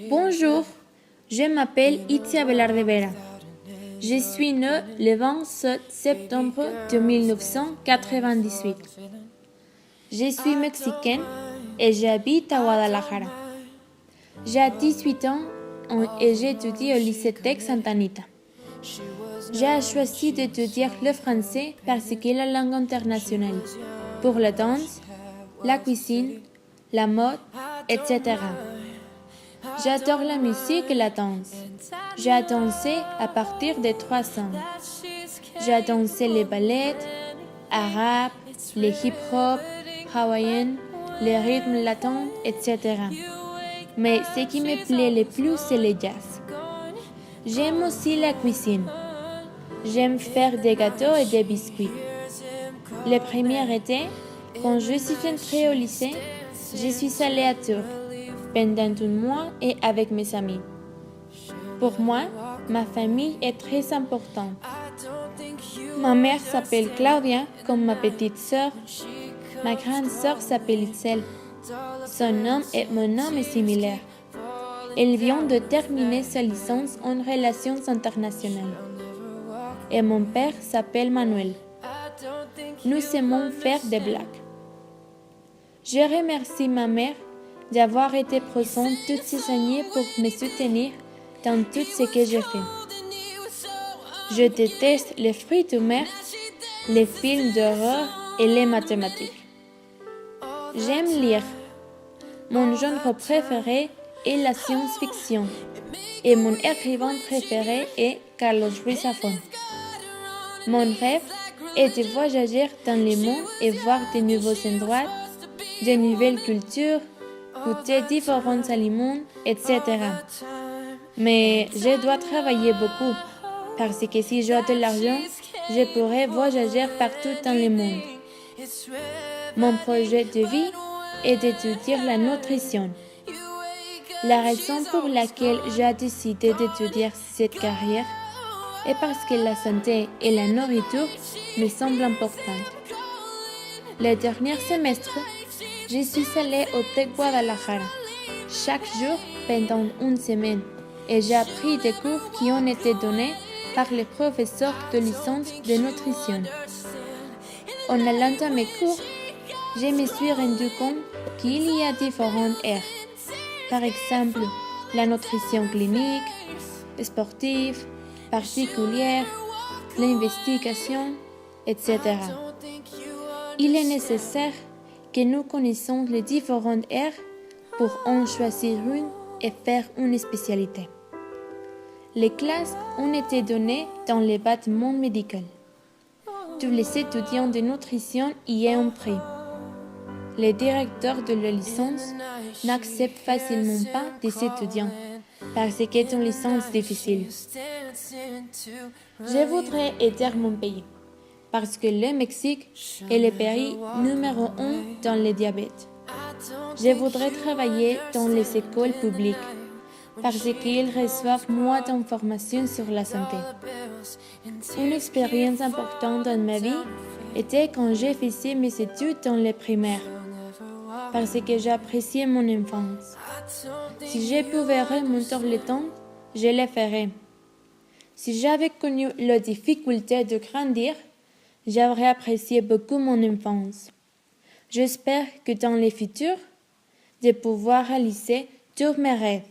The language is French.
Bonjour, je m'appelle Itzia Velarde Vera. Je suis née le 27 septembre de 1998. Je suis mexicaine et j'habite à Guadalajara. J'ai 18 ans et j'étudie au lycée Tec Santa Anita. J'ai choisi d'étudier le français parce que la langue internationale, pour la danse, la cuisine, la mode, etc. J'adore la musique et la danse. J'ai dansé à partir de 3 ans. J'ai dansé les ballets, arabes, les hip-hop, hawaïens, les rythmes latins, etc. Mais ce qui me plaît le plus, c'est le jazz. J'aime aussi la cuisine. J'aime faire des gâteaux et des biscuits. Le premier été, quand je suis entrée au lycée, je suis allée à Tours pendant un mois et avec mes amis. Pour moi, ma famille est très importante. Ma mère s'appelle Claudia, comme ma petite sœur. Ma grande sœur s'appelle Itzel. Son nom et mon nom est similaire. Elle vient de terminer sa licence en relations internationales. Et mon père s'appelle Manuel. Nous aimons faire des blagues. Je remercie ma mère d'avoir été présente toutes ces années pour me soutenir dans tout ce que j'ai fait. Je déteste les fruits de mer, les films d'horreur et les mathématiques. J'aime lire. Mon genre préféré est la science-fiction et mon écrivain préféré est Carlos Ruiz Zafón. Mon rêve est de voyager dans le monde et voir de nouveaux endroits, de nouvelles cultures, goûter différents aliments, etc. Mais je dois travailler beaucoup, parce que si j'ai de l'argent, je pourrai voyager partout dans le monde. Mon projet de vie est d'étudier la nutrition. La raison pour laquelle j'ai décidé d'étudier cette carrière est parce que la santé et la nourriture me semblent importantes. Le dernier semestre, je suis allée au Tec Guadalajara, chaque jour pendant une semaine, et j'ai appris des cours qui ont été donnés par les professeurs de licence de nutrition. En allant à mes cours, je me suis rendu compte qu'il y a différentes aires. Par exemple, la nutrition clinique, sportive, particulière, l'investigation, etc. Il est nécessaire que nous connaissions les différentes aires pour en choisir une et faire une spécialité. Les classes ont été données dans les bâtiments médicaux. Tous les étudiants de nutrition y ont pris. Les directeurs de la licence n'acceptent facilement pas des étudiants parce que c'est une licence difficile. Je voudrais aider mon pays parce que le Mexique est le pays numéro 1 dans le diabète. Je voudrais travailler dans les écoles publiques parce qu'ils reçoivent moins d'informations sur la santé. Une expérience importante dans ma vie était quand j'ai fait mes études dans les primaires, parce que j'appréciais mon enfance. Si je pouvais remonter le temps, je le ferais. Si j'avais connu la difficulté de grandir, j'aurais apprécié beaucoup mon enfance. J'espère que dans le futur, de pouvoir réaliser tous mes rêves.